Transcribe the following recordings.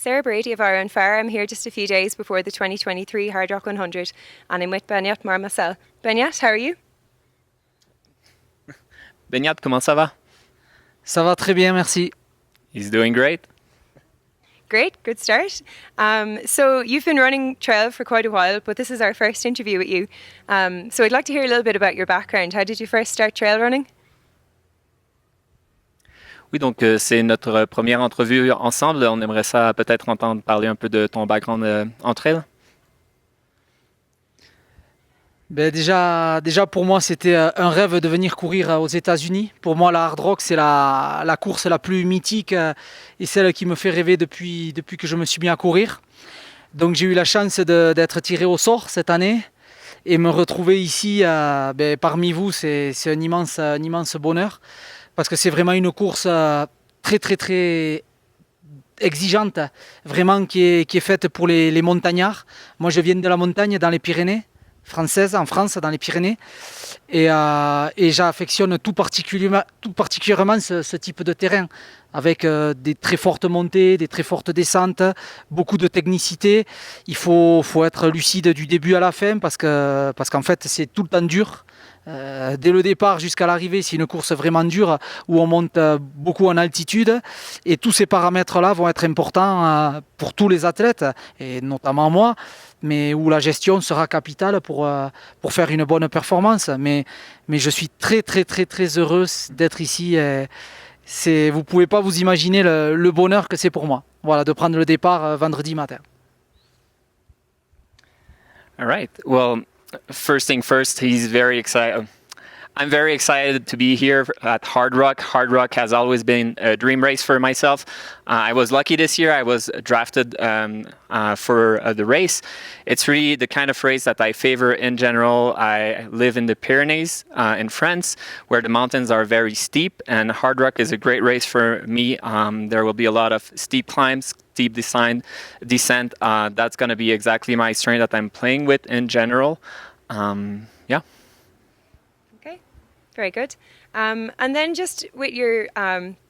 Sarah Brady of Iron Fire. I'm here just a few days before the 2023 Hard Rock 100 and I'm with Benyat Marmacel. Benyat, how are you? Benyat, comment ça va? Ça va très bien, merci. He's doing great. Great, good start. So you've been running trail for quite a while, but this is our first interview with you. So I'd like to hear a little bit about your background. How did you first start trail running? Oui, donc c'est notre première entrevue ensemble. On aimerait ça peut-être entendre parler un peu de ton background en trail. Ben déjà pour moi, c'était un rêve de venir courir aux États-Unis. Pour moi, la Hard Rock, c'est la course la plus mythique et celle qui me fait rêver depuis que je me suis mis à courir. Donc j'ai eu la chance d'être tiré au sort cette année et me retrouver ici parmi vous, c'est un immense bonheur parce que c'est vraiment une course très très très exigeante, vraiment qui est faite pour les montagnards. Moi, je viens de la montagne dans les Pyrénées françaises, en France, dans les Pyrénées, et j'affectionne tout particulièrement ce type de terrain, avec des très fortes montées, des très fortes descentes, beaucoup de technicité. Il faut être lucide du début à la fin, parce qu'en fait, c'est tout le temps dur. Dès le départ jusqu'à l'arrivée, c'est une course vraiment dure où on monte beaucoup en altitude et tous ces paramètres-là vont être importants pour tous les athlètes et notamment moi, mais où la gestion sera capitale pour faire une bonne performance. Mais je suis très très très très heureux d'être ici. Vous pouvez pas vous imaginer le bonheur que c'est pour moi. Voilà, de prendre le départ vendredi matin. All right. Well, first thing first, he's very excited. I'm very excited to be here at Hard Rock. Hard Rock has always been a dream race for myself. I was lucky this year. I was drafted for the race. It's really the kind of race that I favor in general. I live in the Pyrenees in France, where the mountains are very steep, and Hard Rock is a great race for me. There will be a lot of steep climbs, steep descent. That's going to be exactly my strength that I'm playing with in general. Yeah. Okay, very good. And then just with your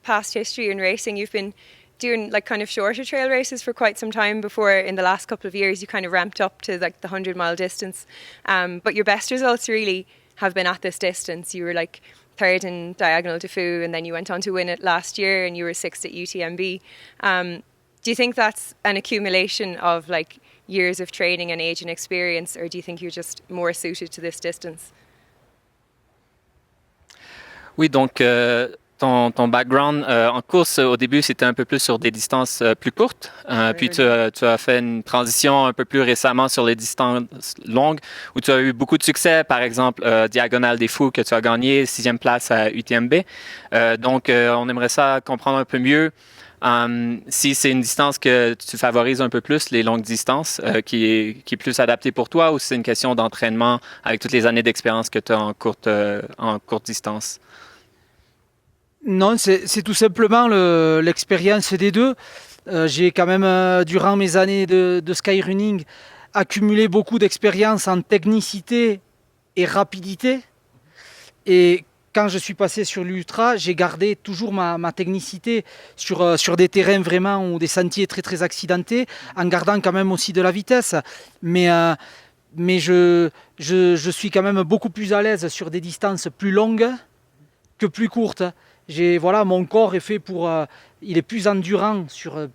past history in racing, you've been doing like kind of shorter trail races for quite some time before in the last couple of years you kind of ramped up to like the 100-mile distance. But your best results really have been at this distance. You were like third in Diagonal de Fou and then you went on to win it last year and you were sixth at UTMB. Do you think that's an accumulation of like years of training and age and experience, or do you think you're just more suited to this distance? Oui, donc ton background en course, au début, c'était un peu plus sur des distances plus courtes. Puis tu as fait une transition un peu plus récemment sur les distances longues, où tu as eu beaucoup de succès, par exemple Diagonale des Fous, que tu as gagné 6e place à UTMB. Donc, on aimerait ça comprendre un peu mieux. Si c'est une distance que tu favorises un peu plus, les longues distances, qui est plus adaptée pour toi, ou c'est une question d'entraînement avec toutes les années d'expérience que tu as en courte distance? Non, c'est tout simplement l'expérience des deux. J'ai quand même, durant mes années de skyrunning, accumulé beaucoup d'expérience en technicité et rapidité. Et quand je suis passé sur l'ultra, j'ai gardé toujours ma technicité sur des terrains vraiment ou des sentiers très très accidentés, en gardant quand même aussi de la vitesse. Mais je suis quand même beaucoup plus à l'aise sur des distances plus longues que plus courtes. Mon corps est fait il est plus endurant sur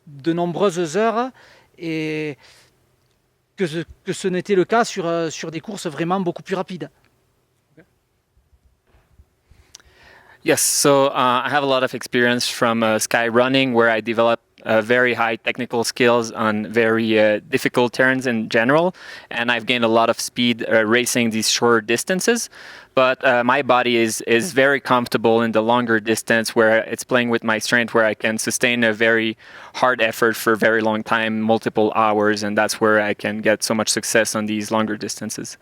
de nombreuses heures et que ce n'était le cas sur des courses vraiment beaucoup plus rapides. Yes, so I have a lot of experience from sky running, where I developed very high technical skills on very difficult turns in general, and I've gained a lot of speed racing these short distances. But my body is very comfortable in the longer distance, where it's playing with my strength, where I can sustain a very hard effort for a very long time, multiple hours, and that's where I can get so much success on these longer distances,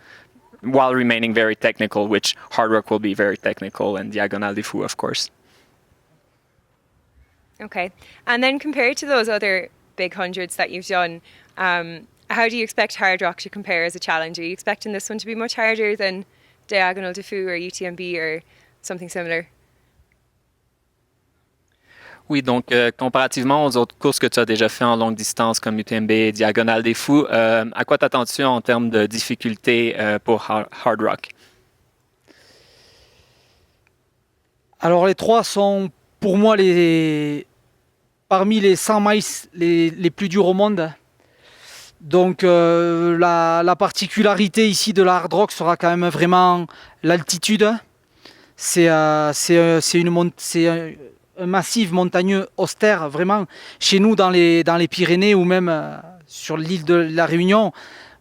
while remaining very technical, which Hard Rock will be very technical, and Diagonale des Fous, of course. Okay. And then compared to those other big hundreds that you've done, how do you expect Hard Rock to compare as a challenge? Are you expecting this one to be much harder than Diagonal de Fou or UTMB or something similar? Oui, donc comparativement aux autres courses que tu as déjà fait en longue distance comme UTMB, Diagonale des Fous, à quoi t'attends-tu en termes de difficulté pour Hard Rock? Alors les trois sont pour moi parmi les 100 miles les plus durs au monde. Donc la particularité ici de la Hard Rock sera quand même vraiment l'altitude. C'est un massif montagneux austère, vraiment. Chez nous, dans les Pyrénées ou même sur l'île de la Réunion,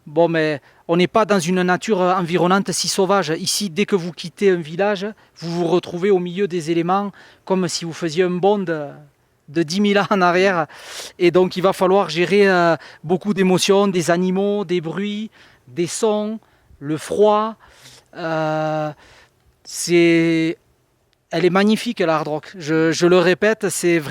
bon, mais on n'est pas dans une nature environnante si sauvage. Ici, dès que vous quittez un village, vous vous retrouvez au milieu des éléments, comme si vous faisiez un bond de 10 000 ans en arrière. Et donc, il va falloir gérer beaucoup d'émotions, des animaux, des bruits, des sons, le froid. Elle est magnifique, la Hard Rock. Je le répète, c'est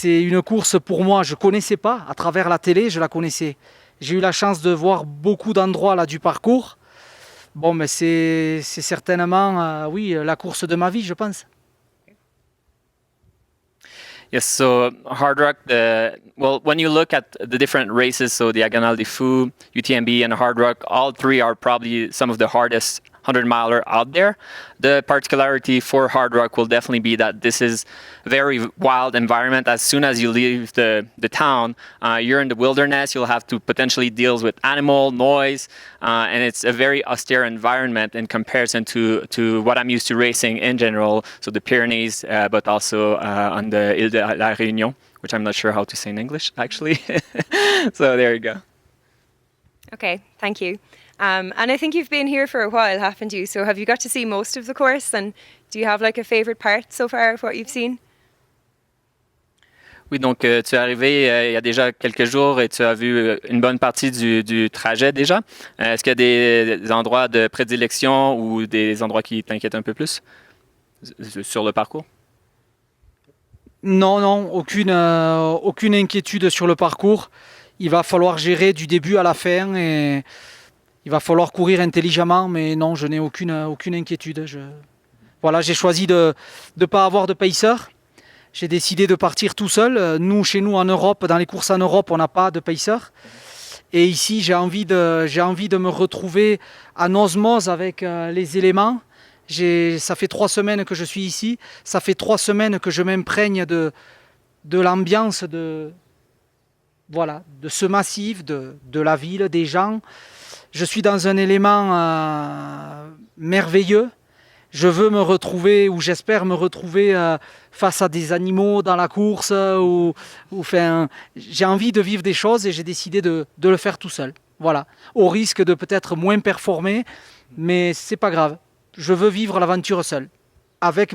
une course pour moi. Je ne connaissais pas, à travers la télé, je la connaissais. J'ai eu la chance de voir beaucoup d'endroits là du parcours. Bon, mais c'est certainement, oui, la course de ma vie, je pense. Yes, so Hard Rock, well, when you look at the different races, so Diagonale des Fous, UTMB, and Hard Rock, all three are probably some of the hardest 100-miler out there. The particularity for Hard Rock will definitely be that this is a very wild environment. As soon as you leave the town, you're in the wilderness. You'll have to potentially deal with animal noise, and it's a very austere environment in comparison to what I'm used to racing in general. So the Pyrenees, but also on the Ile de la Réunion, which I'm not sure how to say in English, actually. So there you go. Okay, thank you. And I think you've been here for a while, haven't you? So have you got to see most of the course? And do you have like a favourite part so far of what you've seen? Oui, donc tu es arrivé il y a déjà quelques jours et tu as vu une bonne partie du trajet déjà. Est-ce qu'il y a des endroits de prédilection ou des endroits qui t'inquiètent un peu plus sur le parcours? Non, aucune inquiétude sur le parcours. Il va falloir gérer du début à la fin et il va falloir courir intelligemment, mais non, je n'ai aucune inquiétude. Voilà, j'ai choisi de ne pas avoir de pacer. J'ai décidé de partir tout seul. Nous, chez nous en Europe, dans les courses en Europe, on n'a pas de pacer. Et ici, j'ai envie de me retrouver en osmose avec les éléments. Ça fait 3 semaines que je suis ici. Ça fait 3 semaines que je m'imprègne de l'ambiance de ce massif, de la ville, des gens. Je suis dans un élément merveilleux. Je veux me retrouver, ou j'espère me retrouver face à des animaux dans la course. J'ai envie de vivre des choses et j'ai décidé de le faire tout seul. Voilà, au risque de peut-être moins performer, mais c'est pas grave. Je veux vivre l'aventure seul, avec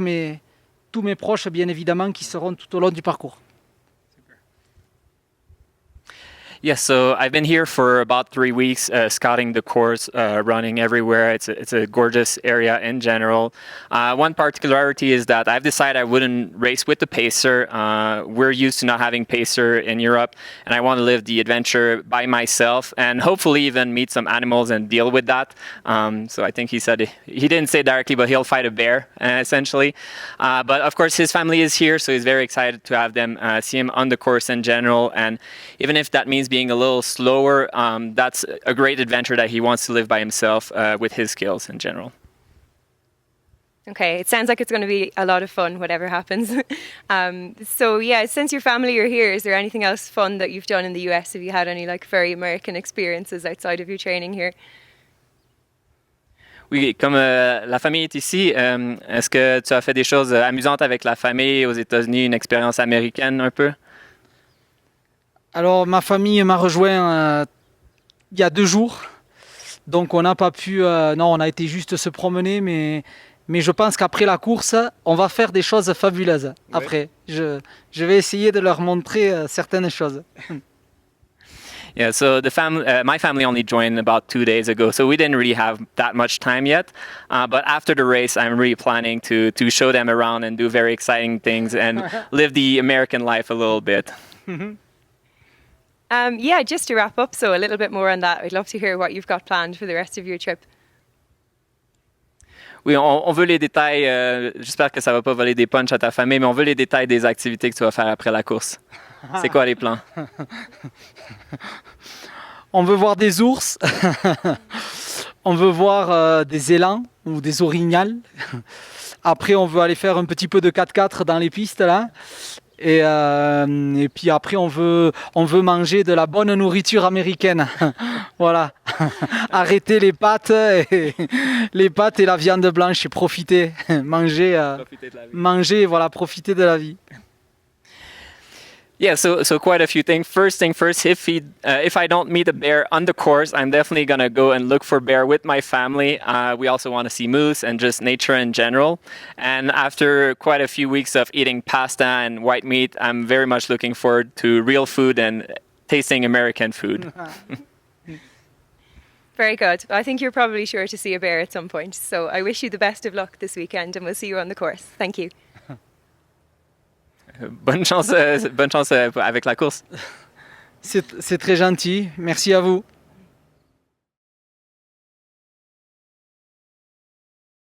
tous mes proches, bien évidemment, qui seront tout au long du parcours. Yes, so I've been here for about 3 weeks, scouting the course, running everywhere. It's a gorgeous area in general. One particularity is that I've decided I wouldn't race with the pacer. We're used to not having pacer in Europe, and I want to live the adventure by myself and hopefully even meet some animals and deal with that. So I think he said, he didn't say directly, but he'll fight a bear, essentially. But of course, his family is here, so he's very excited to have them see him on the course in general. And even if that means being a little slower, that's a great adventure that he wants to live by himself with his skills in general. Okay, it sounds like it's going to be a lot of fun, whatever happens. So yeah, since your family are here, is there anything else fun that you've done in the US? Have you had any like very American experiences outside of your training here? Oui, comme la famille est ici, est-ce que tu as fait des choses amusantes avec la famille aux États-Unis, une expérience américaine un peu? Alors, ma famille m'a rejoint il y a 2 jours. Donc, on n'a pas pu... non, on a été juste se promener, mais je pense qu'après la course, on va faire des choses fabuleuses. Après, je vais essayer de leur montrer certaines choses. Yeah, so my family only joined about 2 days ago, so we didn't really have that much time yet. But after the race, I'm really planning to show them around and do very exciting things and live the American life a little bit. Yeah, just to wrap up, so a little bit more on that. I'd love to hear what you've got planned for the rest of your trip. Oui, on veut les détails. J'espère que ça va pas voler des punchs à ta famille, mais on veut les détails des activités que tu vas faire après la course. C'est quoi les plans? On veut voir des ours, on veut voir des élans ou des orignals. Après, on veut aller faire un petit peu de 4x4 dans les pistes là. Et puis après, on veut manger de la bonne nourriture américaine. Voilà. Arrêter les pâtes et la viande blanche et profiter. Manger, voilà, profiter de la vie. Yeah, so quite a few things. First thing first, if I don't meet a bear on the course, I'm definitely gonna go and look for bear with my family. We also want to see moose and just nature in general. And after quite a few weeks of eating pasta and white meat, I'm very much looking forward to real food and tasting American food. Very good. I think you're probably sure to see a bear at some point. So I wish you the best of luck this weekend and we'll see you on the course. Thank you. Bonne chance avec la course. C'est très gentil. Merci à vous.